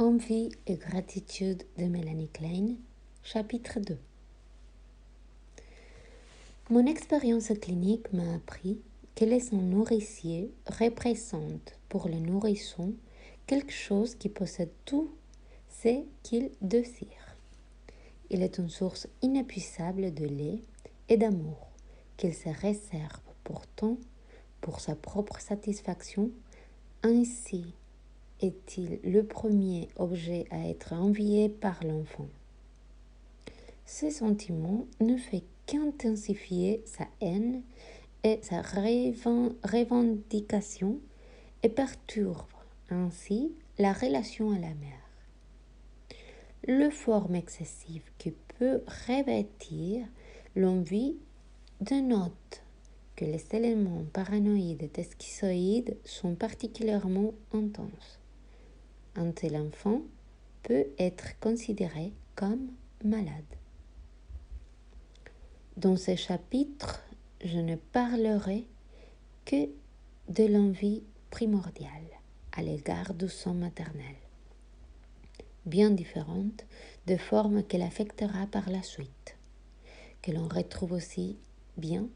Envie et gratitude de Mélanie Klein, chapitre 2. Mon expérience clinique m'a appris que le sang nourricier représente pour le nourrisson quelque chose qui possède tout ce qu'il désire. Il est une source inépuisable de lait et d'amour qu'il se réserve pourtant pour sa propre satisfaction. Ainsi est-il le premier objet à être envié par l'enfant. Ce sentiment ne fait qu'intensifier sa haine et sa revendication et perturbe ainsi la relation à la mère. Le forme excessive qui peut revêtir l'envie dénote que les éléments paranoïdes et schizoïdes sont particulièrement intenses. Un tel enfant peut être considéré comme malade. Dans ce chapitre, je ne parlerai que de l'envie primordiale à l'égard du sang maternel, bien différente de formes qu'elle affectera par la suite, que l'on retrouve aussi bien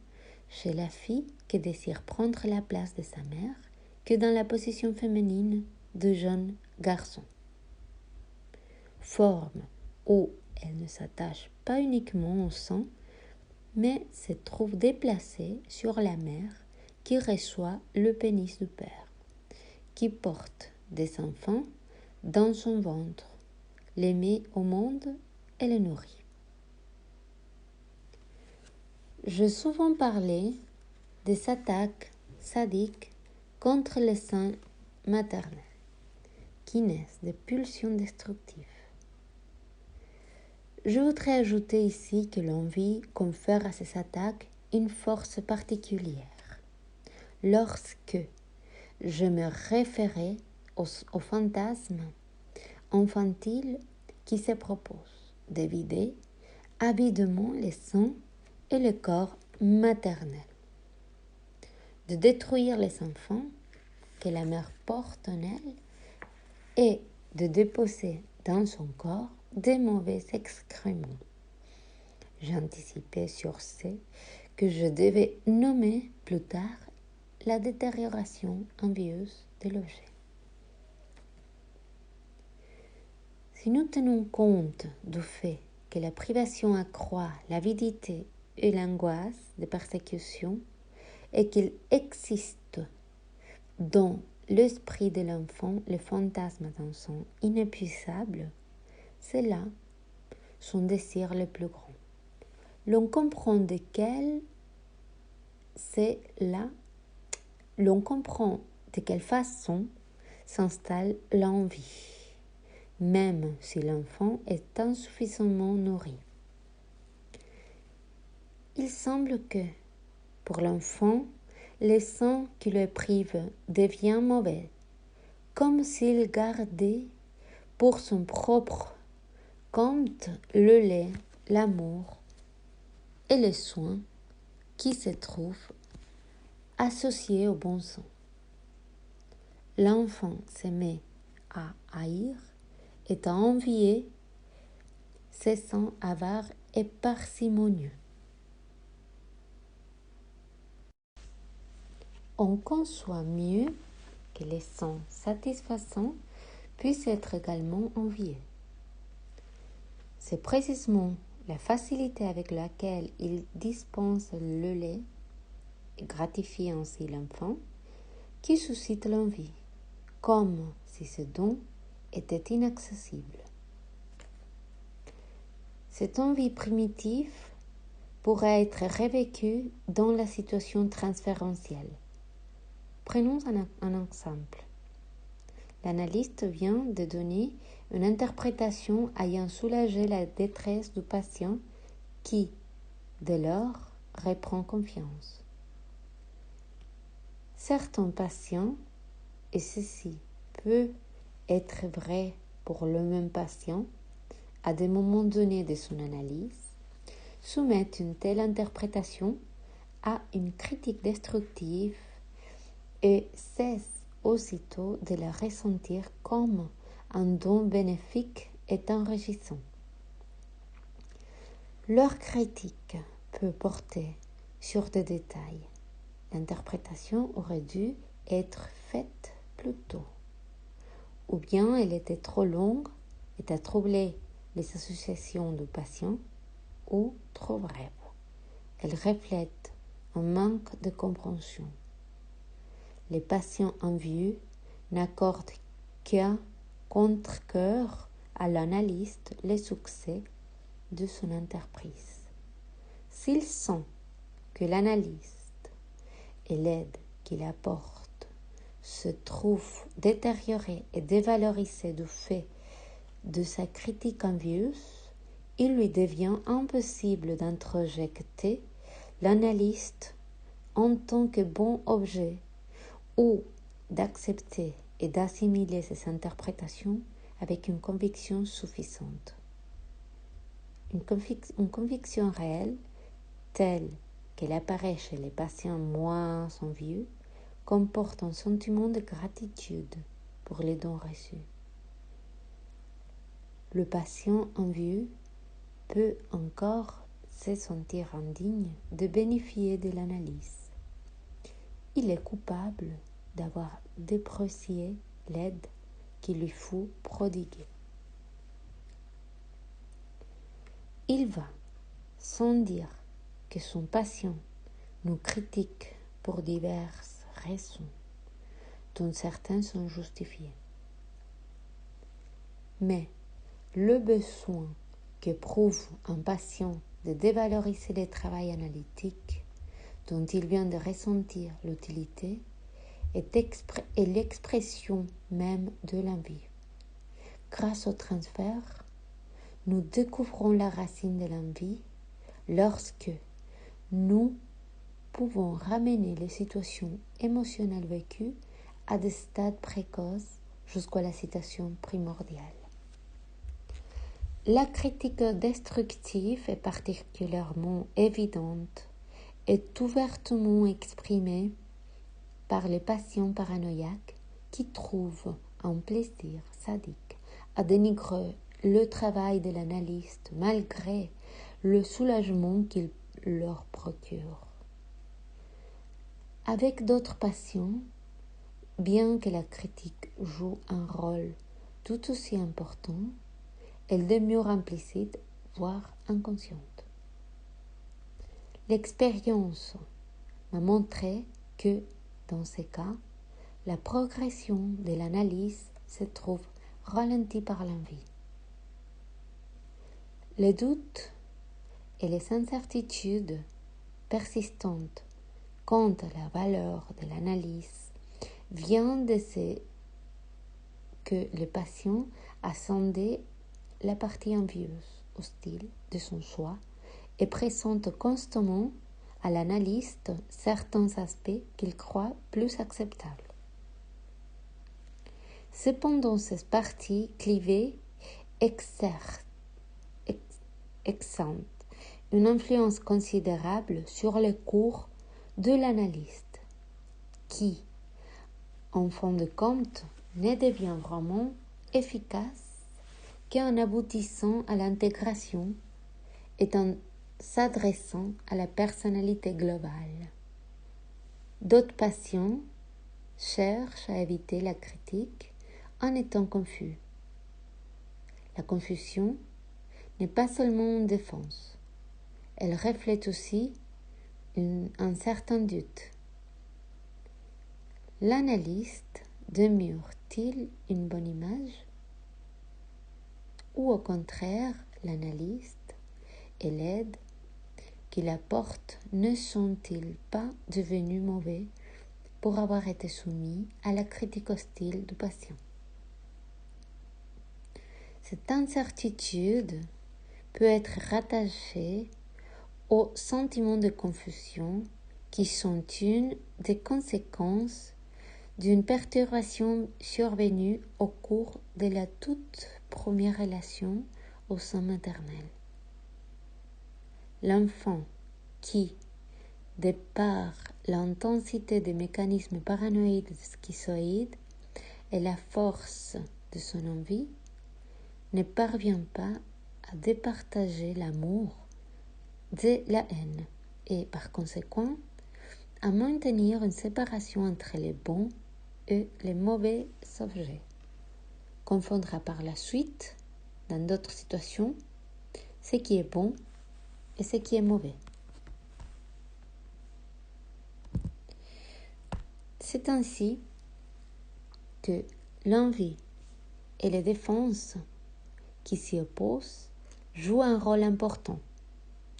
chez la fille qui désire prendre la place de sa mère que dans la position féminine de jeune garçon. Forme où elle ne s'attache pas uniquement au sang, mais se trouve déplacée sur la mère qui reçoit le pénis du père, qui porte des enfants dans son ventre, les met au monde et les nourrit. J'ai souvent parlé des attaques sadiques contre le sein maternel, qui naissent de pulsions destructives. Je voudrais ajouter ici que l'envie confère à ces attaques une force particulière. Lorsque je me référais au fantasme infantile qui se propose de vider avidement le sang et le corps maternel, de détruire les enfants que la mère porte en elle et de déposer dans son corps des mauvais excréments. J'anticipais sur ce que je devais nommer plus tard la détérioration envieuse de l'objet. Si nous tenons compte du fait que la privation accroît l'avidité et l'angoisse de persécution et qu'il existe dans l'esprit de l'enfant le fantasme d'un sang inépuisable, c'est là son désir le plus grand. L'on comprend de quelle façon s'installe l'envie, même si l'enfant est insuffisamment nourri. Il semble que, pour l'enfant, le sang qui le prive devient mauvais, comme s'il gardait pour son propre compte le lait, l'amour et les soins qui se trouvent associés au bon sang. L'enfant se met à haïr et à envier ces sangs avares et parcimonieux. On conçoit mieux que les sangs satisfaisants puissent être également enviés. C'est précisément la facilité avec laquelle il dispense le lait et gratifie ainsi l'enfant qui suscite l'envie, comme si ce don était inaccessible. Cette envie primitive pourrait être revécue dans la situation transférentielle. Prenons un exemple. L'analyste vient de donner une interprétation ayant soulagé la détresse du patient qui, dès lors, reprend confiance. Certains patients, et ceci peut être vrai pour le même patient, à des moments donnés de son analyse, soumettent une telle interprétation à une critique destructive et cessent aussitôt de la ressentir comme un don bénéfique et enrichissant. Leur critique peut porter sur des détails. L'interprétation aurait dû être faite plus tôt. Ou bien elle était trop longue et a troublé les associations de patients, ou trop brève. Elle reflète un manque de compréhension. Les patients envieux n'accordent qu'un contre-cœur à l'analyste les succès de son entreprise. S'ils sentent que l'analyste et l'aide qu'il apporte se trouvent détériorés et dévalorisés du fait de sa critique envieuse, il lui devient impossible d'introjecter l'analyste en tant que bon objet ou d'accepter et d'assimiler ses interprétations avec une conviction suffisante. Une conviction réelle, telle qu'elle apparaît chez les patients moins envieux, comporte un sentiment de gratitude pour les dons reçus. Le patient envieux peut encore se sentir indigne de bénéficier de l'analyse. Il est coupable d'avoir déprécié l'aide qu'il lui fut prodiguée. Il va sans dire que son patient nous critique pour diverses raisons, dont certaines sont justifiées. Mais le besoin qu'éprouve un patient de dévaloriser le travail analytique dont il vient de ressentir l'utilité est l'expression même de l'envie. Grâce au transfert, nous découvrons la racine de l'envie lorsque nous pouvons ramener les situations émotionnelles vécues à des stades précoces jusqu'à la situation primordiale. La critique destructive est particulièrement évidente et ouvertement exprimée par les patients paranoïaques qui trouvent un plaisir sadique à dénigrer le travail de l'analyste malgré le soulagement qu'il leur procure. Avec d'autres patients, bien que la critique joue un rôle tout aussi important, elle demeure implicite, voire inconsciente. L'expérience m'a montré que, dans ces cas, la progression de l'analyse se trouve ralentie par l'envie. Les doutes et les incertitudes persistantes quant à la valeur de l'analyse viennent de ce que le patient a sondé la partie envieuse, hostile de son choix et présente constamment à l'analyste certains aspects qu'il croit plus acceptables. Cependant, cette partie clivée exerce une influence considérable sur le cours de l'analyste, qui, en fin de compte, ne devient vraiment efficace qu'en aboutissant à l'intégration et en s'adressant à la personnalité globale. D'autres patients cherchent à éviter la critique en étant confus. La confusion n'est pas seulement une défense, elle reflète aussi un certain doute. L'analyste demeure-t-il une bonne image? Ou au contraire, l'analyste et l'aide qu'il apporte ne sont-ils pas devenus mauvais pour avoir été soumis à la critique hostile du patient? Cette incertitude peut être rattachée aux sentiments de confusion qui sont une des conséquences d'une perturbation survenue au cours de la toute première relation au sein maternel. L'enfant qui, de par l'intensité des mécanismes paranoïdes schizoïdes et la force de son envie ne parvient pas à départager l'amour de la haine et par conséquent à maintenir une séparation entre les bons et les mauvais objets. Confondra par la suite, dans d'autres situations, ce qui est bon et ce qui est mauvais. C'est ainsi que l'envie et les défenses qui s'y opposent jouent un rôle important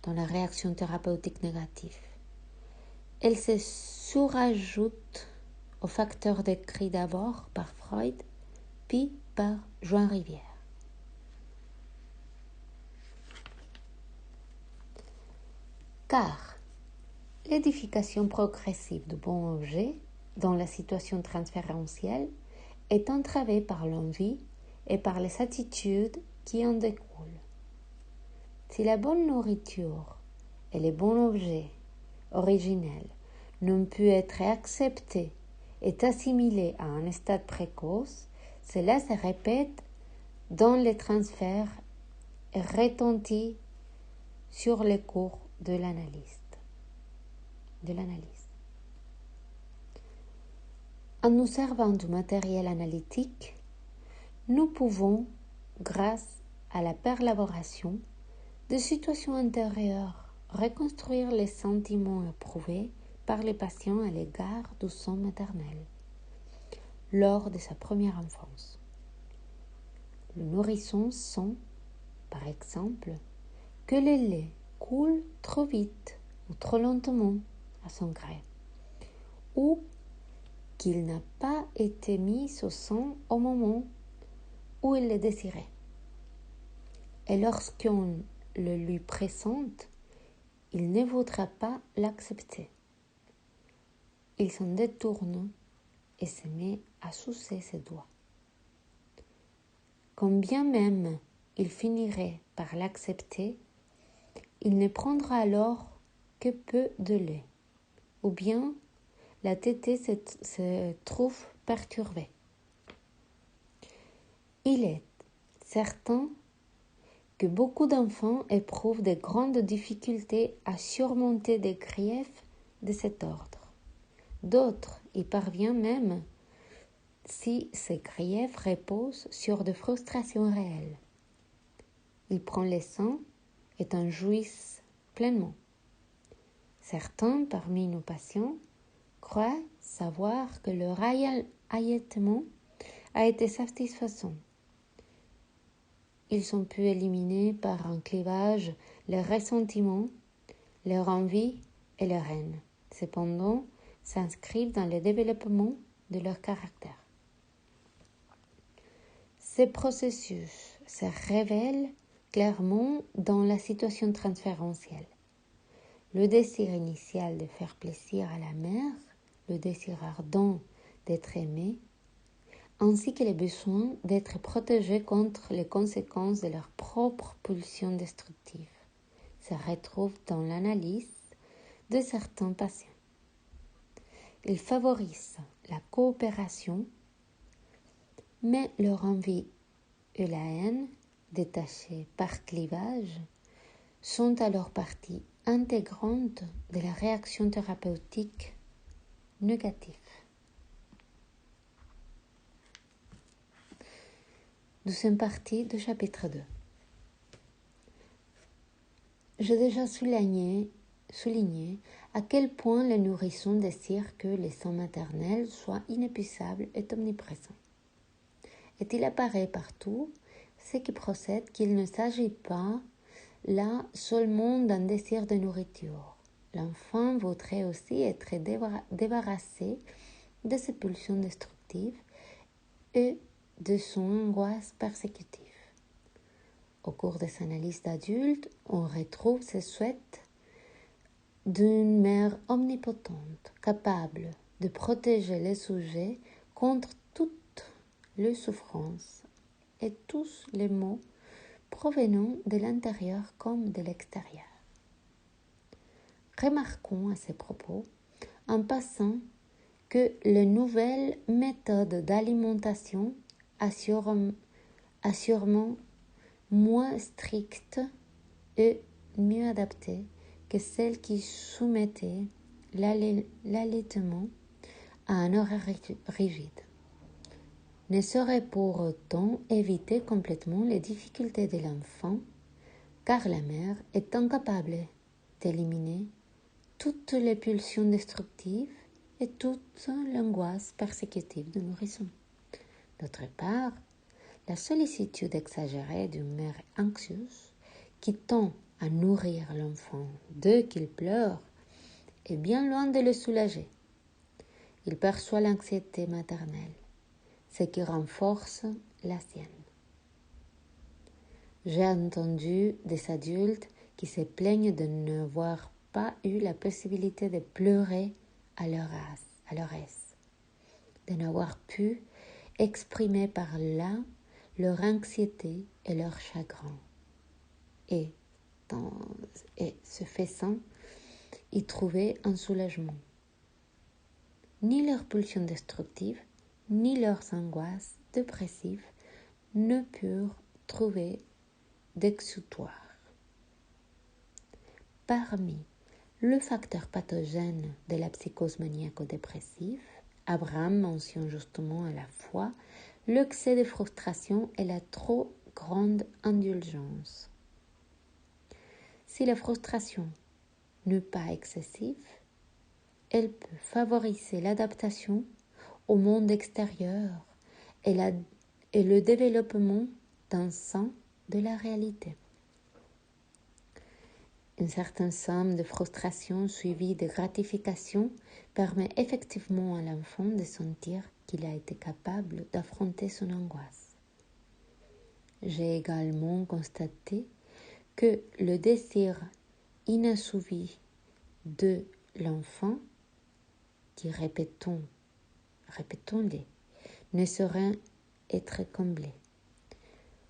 dans la réaction thérapeutique négative. Elles se surajoutent aux facteurs décrits d'abord par Freud, puis par Joan Rivière. Car l'édification progressive du bon objet dans la situation transférentielle est entravée par l'envie et par les attitudes qui en découlent. Si la bonne nourriture et les bons objets originels n'ont pu être acceptés et assimilés à un stade précoce, cela se répète dans les transferts et retentit sur les cours de l'analyse. En nous servant du matériel analytique, nous pouvons, grâce à la perlaboration de situations intérieures, reconstruire les sentiments éprouvés par les patients à l'égard du sein maternel lors de sa première enfance. Le nourrisson sent, par exemple, que le lait coule trop vite ou trop lentement à son gré, ou qu'il n'a pas été mis au sein au moment où il le désirait. Et lorsqu'on le lui présente, il ne voudra pas l'accepter. Il s'en détourne et se met à sucer ses doigts. Quand bien même il finirait par l'accepter, il ne prendra alors que peu de lait, ou bien la tétée se trouve perturbée. Il est certain que beaucoup d'enfants éprouvent de grandes difficultés à surmonter des griefs de cet ordre. D'autres y parviennent même si ces griefs reposent sur de frustrations réelles. Ils prennent les seins et en jouissent pleinement. Certains parmi nos patients croient savoir que leur allaitement a été satisfaisant. Ils ont pu éliminer par un clivage leurs ressentiments, leur envie et leur haine. Cependant, s'inscrivent dans le développement de leur caractère. Ces processus se révèlent clairement dans la situation transférentielle. Le désir initial de faire plaisir à la mère, le désir ardent d'être aimé, ainsi que les besoins d'être protégés contre les conséquences de leur propre pulsion destructive, se retrouvent dans l'analyse de certains patients. Ils favorisent la coopération, mais leur envie et la haine, détachées par clivage, sont alors partie intégrante de la réaction thérapeutique négative. Deuxième partie du chapitre 2. J'ai déjà souligné à quel point le nourrisson désire que le sein maternel soit inépuisable et omniprésent. Et il apparaît partout ce qui procède qu'il ne s'agit pas là seulement d'un désir de nourriture. L'enfant voudrait aussi être débarrassé de ses pulsions destructives et de son angoisse persécutive. Au cours des analyses d'adultes, on retrouve ces souhaits d'une mère omnipotente, capable de protéger les sujets contre toutes les souffrances et tous les maux provenant de l'intérieur comme de l'extérieur. Remarquons à ces propos, en passant, que les nouvelles méthodes d'alimentation assurément moins stricte et mieux adaptée que celle qui soumettait l'allaitement à un horaire rigide, ne saurait pour autant éviter complètement les difficultés de l'enfant, car la mère est incapable d'éliminer toutes les pulsions destructives et toute l'angoisse persécutive du nourrisson. D'autre part, la sollicitude exagérée d'une mère anxieuse qui tend à nourrir l'enfant dès qu'il pleure est bien loin de le soulager. Il perçoit l'anxiété maternelle, ce qui renforce la sienne. J'ai entendu des adultes qui se plaignent de n'avoir pas eu la possibilité de pleurer à leur aise, de n'avoir pu exprimer par là leur anxiété et leur chagrin, et ce faisant, y trouver un soulagement. Ni leurs pulsions destructives, ni leurs angoisses dépressives ne purent trouver d'exutoire. Parmi le facteur pathogène de la psychose maniaco-dépressive, Abraham mentionne justement à la fois l'excès de frustration et la trop grande indulgence. Si la frustration n'est pas excessive, elle peut favoriser l'adaptation au monde extérieur et le développement d'un sens de la réalité. Une certaine somme de frustration suivie de gratification permet effectivement à l'enfant de sentir qu'il a été capable d'affronter son angoisse. J'ai également constaté que le désir inassouvi de l'enfant, qui répétons-le, ne saurait être comblé,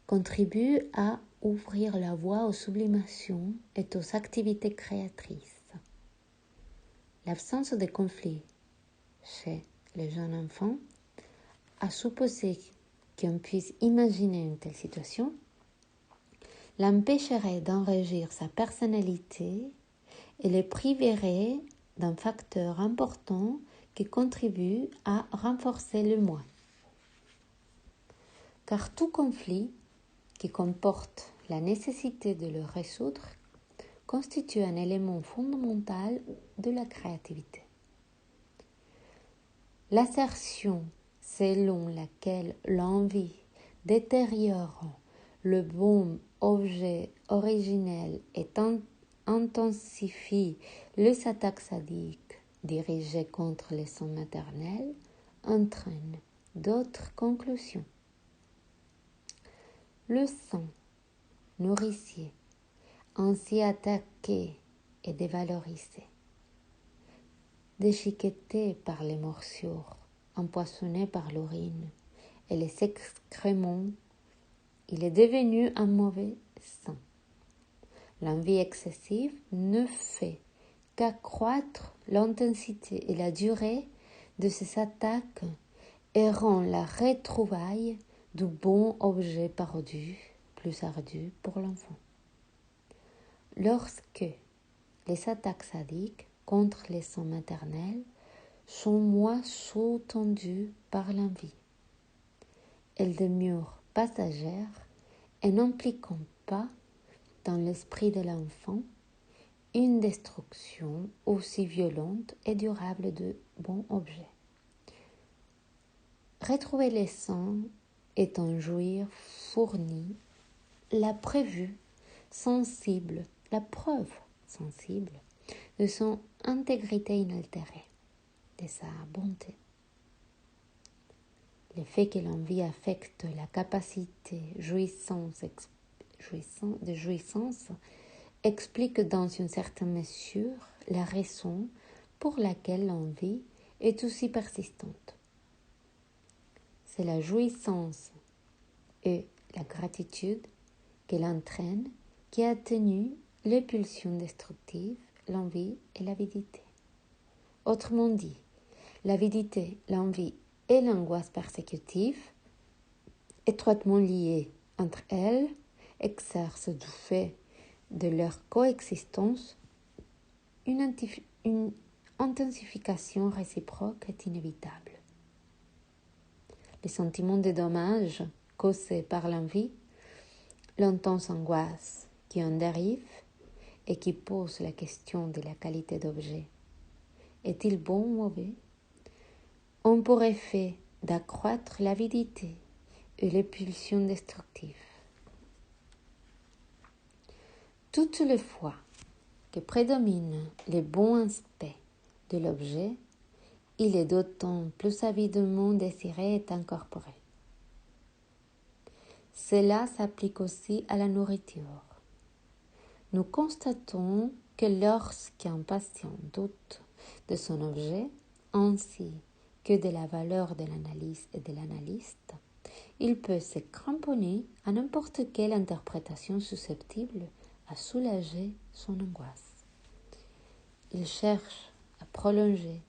contribue à ouvrir la voie aux sublimations et aux activités créatrices. L'absence de conflit chez les jeunes enfants, à supposer qu'on puisse imaginer une telle situation, l'empêcherait d'enrichir sa personnalité et le priverait d'un facteur important qui contribue à renforcer le moi. Car tout conflit qui comporte la nécessité de le résoudre constitue un élément fondamental de la créativité. L'assertion selon laquelle l'envie détériore le bon objet originel et intensifie les attaques sadiques dirigées contre les sons maternels entraîne d'autres conclusions. Le sang nourricier, ainsi attaqué et dévalorisé, déchiqueté par les morsures, empoisonné par l'urine et les excréments, il est devenu un mauvais sang. L'envie excessive ne fait qu'accroître l'intensité et la durée de ces attaques et rend la retrouvaille du bon objet perdu plus ardue pour l'enfant. Lorsque les attaques sadiques contre les sons maternels sont moins sous-tendues par l'envie, elles demeurent passagères et n'impliquant pas dans l'esprit de l'enfant une destruction aussi violente et durable de bons objets. Retrouver les sons est en jouir fourni la preuve sensible de son intégrité inaltérée, de sa bonté. Le fait que l'envie affecte la capacité de jouissance explique dans une certaine mesure la raison pour laquelle l'envie est aussi persistante. C'est la jouissance et la gratitude qu'elle entraîne qui atténue les pulsions destructives, l'envie et l'avidité. Autrement dit, l'avidité, l'envie et l'angoisse persécutive étroitement liées entre elles, exercent du fait de leur coexistence une intensification réciproque est inévitable. Les sentiments de dommage causés par l'envie, l'intense angoisse qui en dérive et qui pose la question de la qualité d'objet. Est-il bon ou mauvais? Ont pour effet d'accroître l'avidité et les pulsions destructives. Toutes les fois que prédomine le bon aspect de l'objet, il est d'autant plus avidement désiré et incorporé. Cela s'applique aussi à la nourriture. Nous constatons que lorsqu'un patient doute de son objet, ainsi que de la valeur de l'analyse et de l'analyste, il peut se cramponner à n'importe quelle interprétation susceptible à soulager son angoisse. Il cherche à prolonger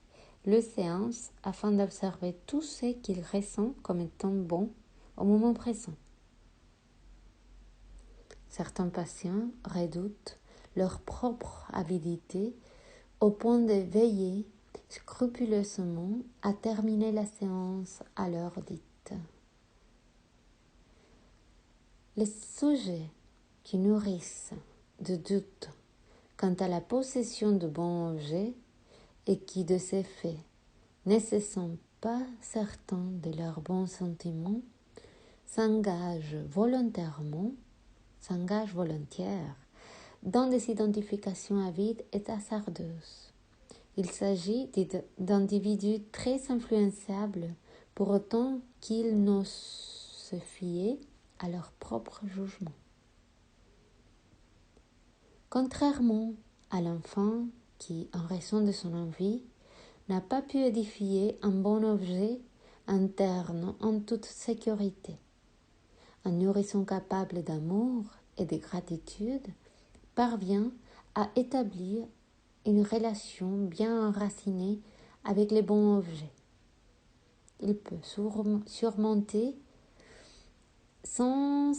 le séance afin d'observer tout ce qu'il ressent comme étant bon au moment présent. Certains patients redoutent leur propre avidité au point de veiller scrupuleusement à terminer la séance à l'heure dite. Les sujets qui nourrissent de doutes quant à la possession de bons objets et qui, de ces faits, ne se sentent pas certains de leurs bons sentiments, s'engagent volontaires dans des identifications avides et hasardeuses. Il s'agit d'individus très influençables pour autant qu'ils n'osent se fier à leur propre jugement. Contrairement à l'enfant qui, en raison de son envie, n'a pas pu édifier un bon objet interne en toute sécurité, un nourrisson capable d'amour et de gratitude parvient à établir une relation bien enracinée avec les bons objets. Il peut surmonter sans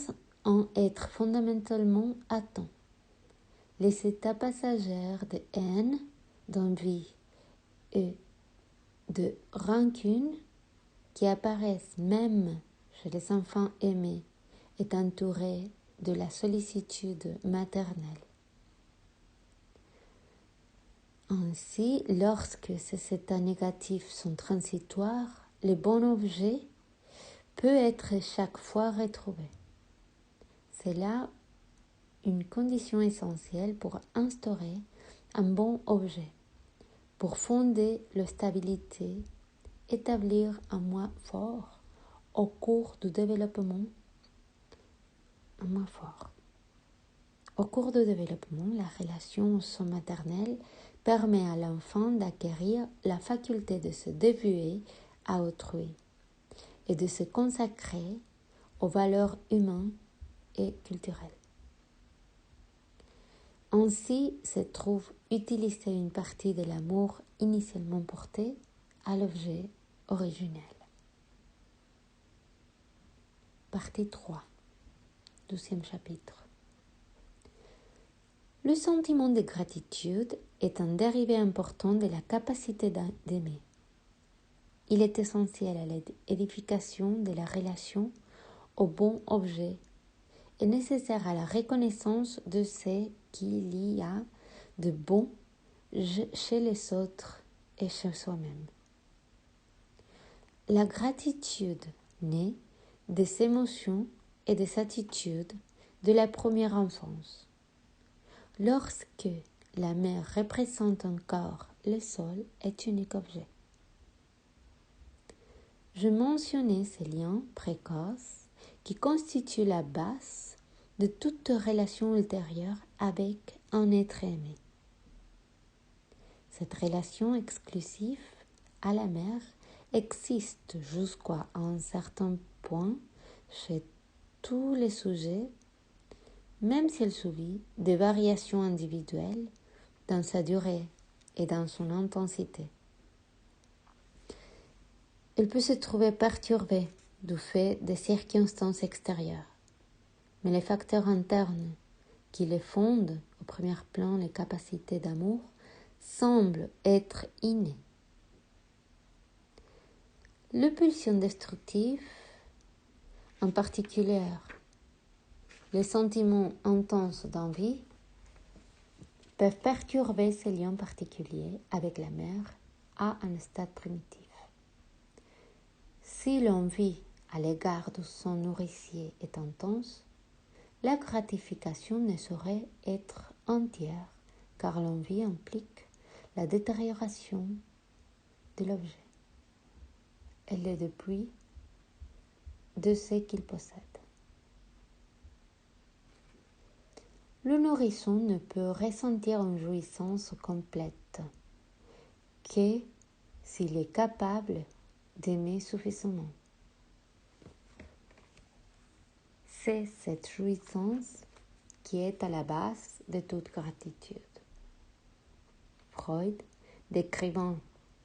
en être fondamentalement atteint les états passagères de haine, d'envie et de rancune qui apparaissent même chez les enfants aimés et entourés de la sollicitude maternelle. Ainsi, lorsque ces états négatifs sont transitoires, le bon objet peut être chaque fois retrouvé. C'est là une condition essentielle pour instaurer un bon objet, pour fonder la stabilité, établir un moi fort au cours du développement. Au cours du développement, la relation au sein maternel permet à l'enfant d'acquérir la faculté de se dévouer à autrui et de se consacrer aux valeurs humaines et culturelles. Ainsi se trouve utilisée une partie de l'amour initialement porté à l'objet originel. Partie 3, 12e chapitre. Le sentiment de gratitude est un dérivé important de la capacité d'aimer. Il est essentiel à l'édification de la relation au bon objet et nécessaire à la reconnaissance de ce qu'il y a de bon chez les autres et chez soi-même. La gratitude naît des émotions et des attitudes de la première enfance. Lorsque la mère représente encore le seul et unique objet. Je mentionnais ces liens précoces qui constituent la base de toute relation ultérieure avec un être aimé. Cette relation exclusive à la mère existe jusqu'à un certain point chez tous les sujets, même si elle subit des variations individuelles dans sa durée et dans son intensité. Elle peut se trouver perturbée du fait des circonstances extérieures, mais les facteurs internes qui les fondent, au premier plan les capacités d'amour, semblent être innés. Les pulsions destructives, en particulier les sentiments intenses d'envie, peuvent perturber ces liens particuliers avec la mère à un stade primitif. Si l'envie à l'égard de son nourricier est intense, la gratification ne saurait être entière, car l'envie implique la détérioration de l'objet et le dépouille de ce qu'il possède. Le nourrisson ne peut ressentir une jouissance complète que s'il est capable d'aimer suffisamment. C'est cette jouissance qui est à la base de toute gratitude. Freud, décrivant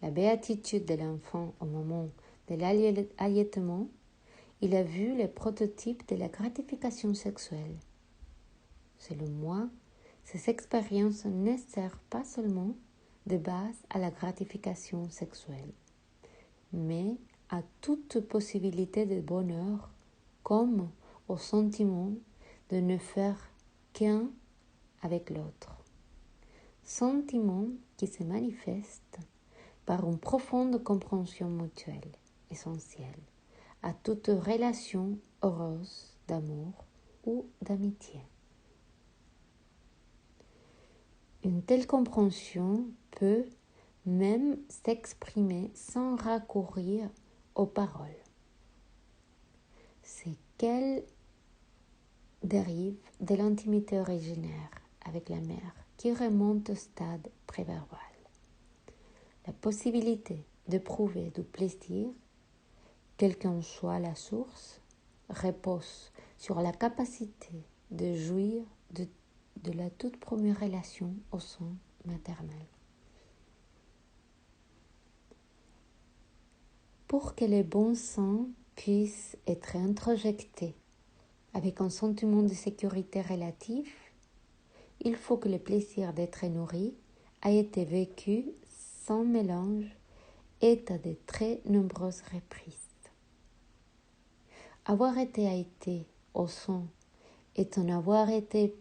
la béatitude de l'enfant au moment de l'allaitement, il a vu le prototype de la gratification sexuelle. Selon moi, ces expériences ne servent pas seulement de base à la gratification sexuelle, mais à toute possibilité de bonheur, comme au sentiment de ne faire qu'un avec l'autre. Sentiment qui se manifeste par une profonde compréhension mutuelle, essentielle à toute relation heureuse d'amour ou d'amitié. Une telle compréhension peut même s'exprimer sans recourir aux paroles. C'est qu'elle dérive de l'intimité originaire avec la mère qui remonte au stade préverbal. La possibilité d'éprouver du plaisir, quelle qu'en soit la source, repose sur la capacité de jouir de la toute première relation au sein maternel. Pour que le bon sang puisse être introjecté avec un sentiment de sécurité relatif, il faut que le plaisir d'être nourri ait été vécu sans mélange et à de très nombreuses reprises. Avoir été au sein et en avoir été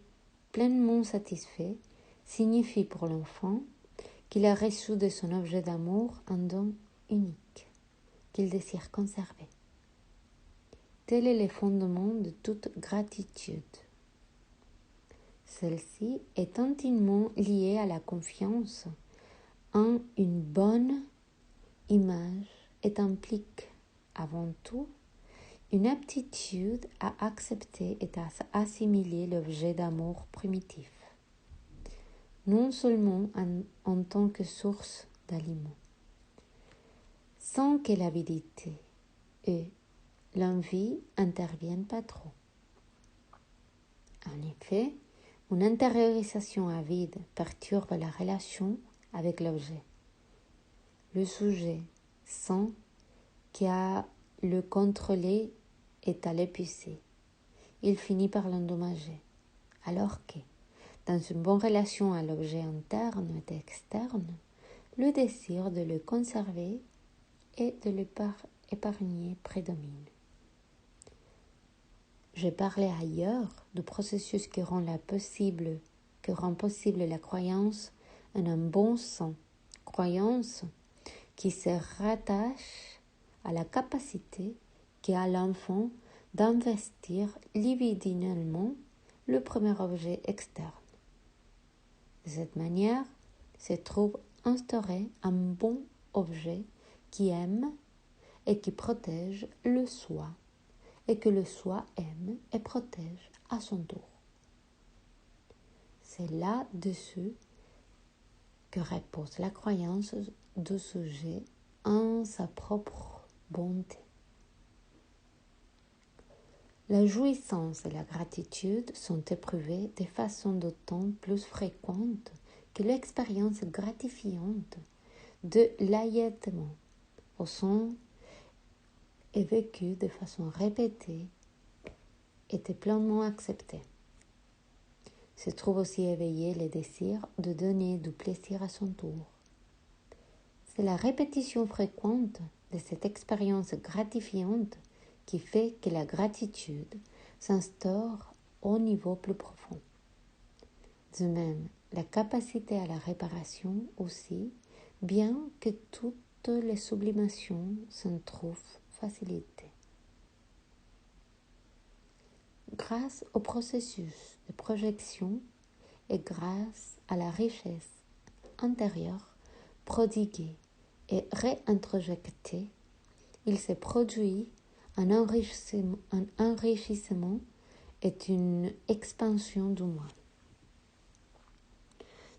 pleinement satisfait signifie pour l'enfant qu'il a reçu de son objet d'amour un don unique qu'il désire conserver. Tel est le fondement de toute gratitude. Celle-ci est intimement liée à la confiance en une bonne image et implique avant tout une aptitude à accepter et à assimiler l'objet d'amour primitif, non seulement en tant que source d'aliments, sans que l'avidité et l'envie interviennent pas trop. En effet, une intériorisation avide perturbe la relation avec l'objet. Le sujet sent qu'à le contrôler et à l'épuiser. Il finit par l'endommager. Alors que, dans une bonne relation à l'objet interne et externe, le désir de le conserver et de l'épargner prédomine. J'ai parlé ailleurs du processus qui rend possible la croyance en un bon sens, croyance qui se rattache à la capacité qu'a l'enfant d'investir libidinalement le premier objet externe. De cette manière, se trouve instauré un bon objet qui aime et qui protège le soi, et que le soi aime et protège à son tour. C'est là-dessus que repose la croyance du sujet en sa propre bonté. La jouissance et la gratitude sont éprouvées de façon d'autant plus fréquente que l'expérience gratifiante de l'allaitement au sein et vécue de façon répétée était pleinement acceptée. Se trouve aussi éveillé le désir de donner du plaisir à son tour. C'est la répétition fréquente de cette expérience gratifiante qui fait que la gratitude s'instaure au niveau plus profond. De même, la capacité à la réparation aussi, bien que toutes les sublimations s'en trouvent facilitées. Grâce au processus de projection et grâce à la richesse intérieure prodiguée et réintrojectée, il se produit un enrichissement et une expansion du moi.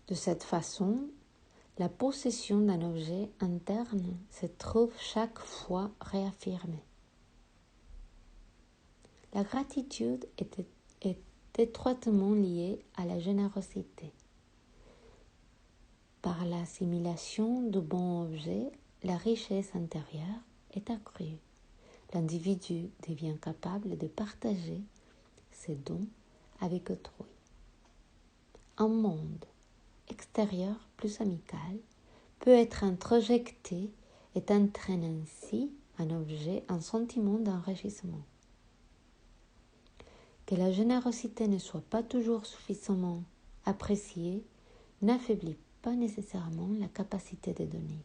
De cette façon, la possession d'un objet interne se trouve chaque fois réaffirmée. La gratitude est étroitement liée à la générosité. Par l'assimilation du bon objet, la richesse intérieure est accrue. L'individu devient capable de partager ses dons avec autrui. Un monde extérieur plus amical peut être introjecté et entraîne ainsi un sentiment d'enrichissement. Que la générosité ne soit pas toujours suffisamment appréciée n'affaiblit pas nécessairement la capacité de donner.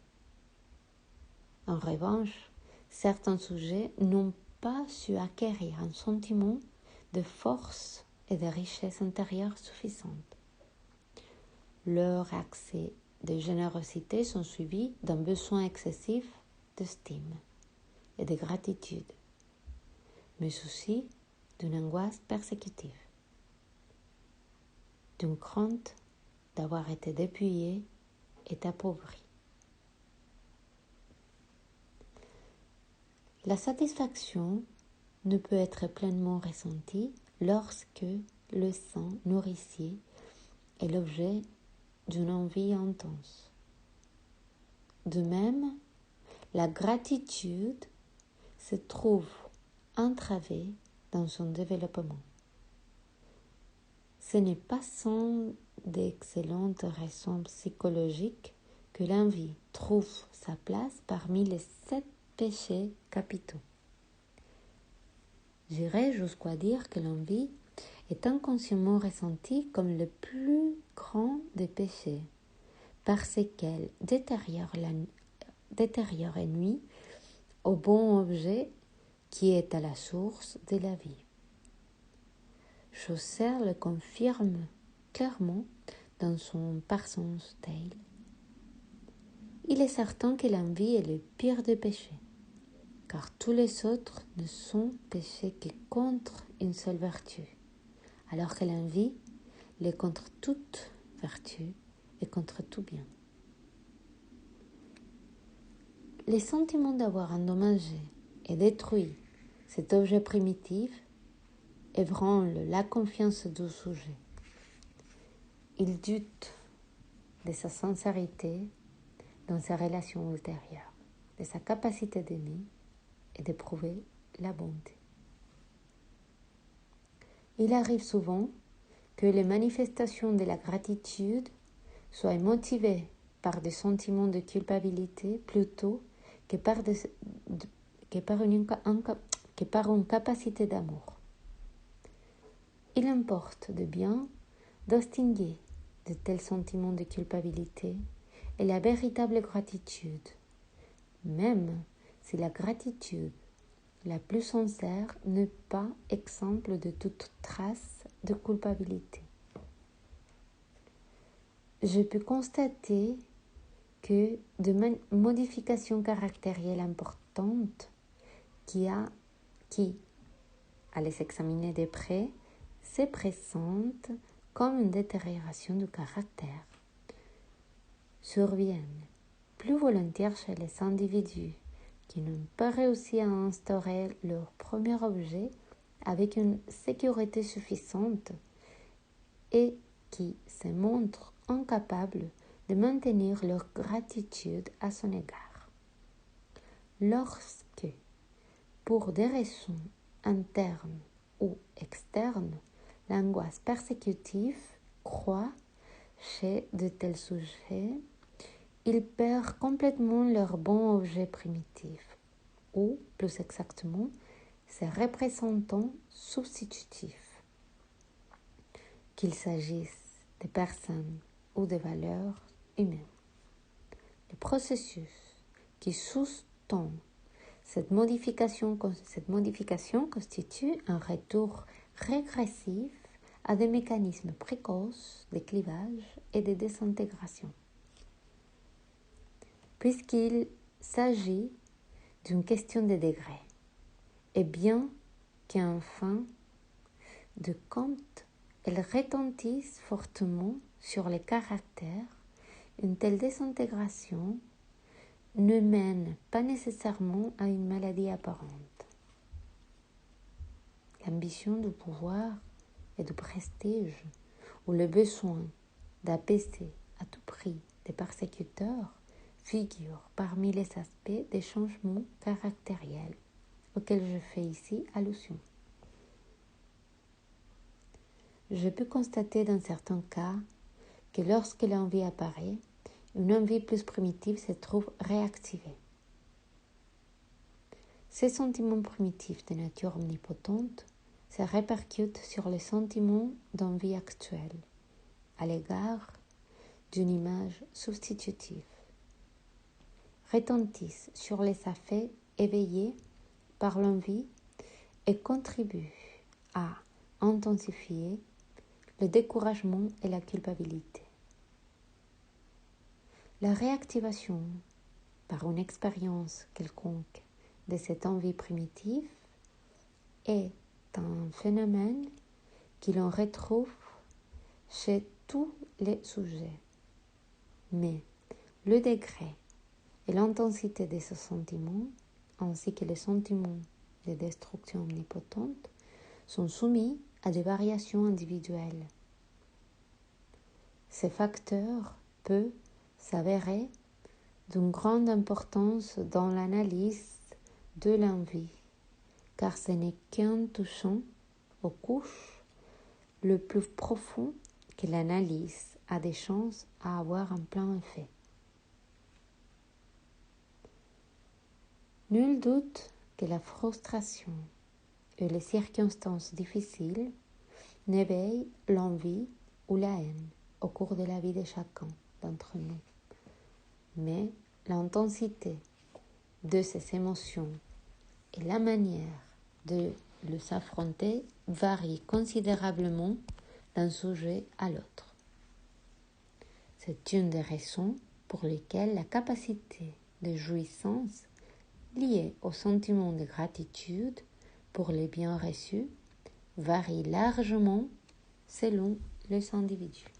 En revanche, certains sujets n'ont pas su acquérir un sentiment de force et de richesse intérieure suffisante. Leurs accès de générosité sont suivis d'un besoin excessif d'estime et de gratitude, mais aussi d'une angoisse persécutive, d'une crainte d'avoir été dépouillé et appauvri. La satisfaction ne peut être pleinement ressentie lorsque le sang nourricier est l'objet d'une envie intense. De même, la gratitude se trouve entravée dans son développement. Ce n'est pas sans d'excellentes raisons psychologiques que l'envie trouve sa place parmi les 7 péchés capitaux. J'irai jusqu'à dire que l'envie est inconsciemment ressentie comme le plus grand des péchés, parce qu'elle détériore et nuit au bon objet qui est à la source de la vie. Chaucer le confirme clairement par son style. Il est certain que l'envie est le pire des péchés, car tous les autres ne sont péchés que contre une seule vertu, alors que l'envie l'est contre toute vertu et contre tout bien. Les sentiments d'avoir endommagé et détruit cet objet primitif ébranlent la confiance du sujet. Il doute de sa sincérité dans ses relations ultérieures, de sa capacité d'aimer et d'éprouver la bonté. Il arrive souvent que les manifestations de la gratitude soient motivées par des sentiments de culpabilité plutôt que par une capacité d'amour. Il importe de bien distinguer de tels sentiments de culpabilité et la véritable gratitude, même si la gratitude la plus sincère n'est pas exempte de toute trace de culpabilité. Je peux constater que de modifications caractérielles importantes qui, à les examiner de près, se présentent comme une détérioration du caractère, surviennent plus volontiers chez les individus qui n'ont pas réussi à instaurer leur premier objet avec une sécurité suffisante et qui se montrent incapables de maintenir leur gratitude à son égard. Lorsque, pour des raisons internes ou externes, l'angoisse persécutive croît chez de tels sujets. Ils perdent complètement leur bon objet primitif, ou plus exactement, ses représentants substitutifs, qu'il s'agisse de personnes ou de valeurs humaines. Le processus qui sous-tend cette modification constitue un retour régressif à des mécanismes précoces de clivage et de désintégration. Puisqu'il s'agit d'une question de degré, et bien qu'en fin de compte, elle retentisse fortement sur les caractères, une telle désintégration ne mène pas nécessairement à une maladie apparente. L'ambition du pouvoir et du prestige, ou le besoin d'apaiser à tout prix des persécuteurs, figure parmi les aspects des changements caractériels auxquels je fais ici allusion. Je peux constater dans certains cas que lorsque l'envie apparaît, une envie plus primitive se trouve réactivée. Ces sentiments primitifs de nature omnipotente se répercutent sur les sentiments d'envie actuelle à l'égard d'une image substitutive, retentissent sur les affects éveillés par l'envie et contribuent à intensifier le découragement et la culpabilité. La réactivation par une expérience quelconque de cette envie primitive est un phénomène que l'on retrouve chez tous les sujets. Mais le degré et l'intensité de ce sentiment, ainsi que les sentiments de destruction omnipotente, sont soumis à des variations individuelles. Ces facteurs peuvent s'avérer d'une grande importance dans l'analyse de l'envie, car ce n'est qu'en touchant aux couches le plus profond que l'analyse a des chances à avoir un plein effet. Nul doute que la frustration et les circonstances difficiles n'éveillent l'envie ou la haine au cours de la vie de chacun d'entre nous. Mais l'intensité de ces émotions et la manière de les affronter varient considérablement d'un sujet à l'autre. C'est une des raisons pour lesquelles la capacité de jouissance liée au sentiment de gratitude pour les biens reçus varie largement selon les individus.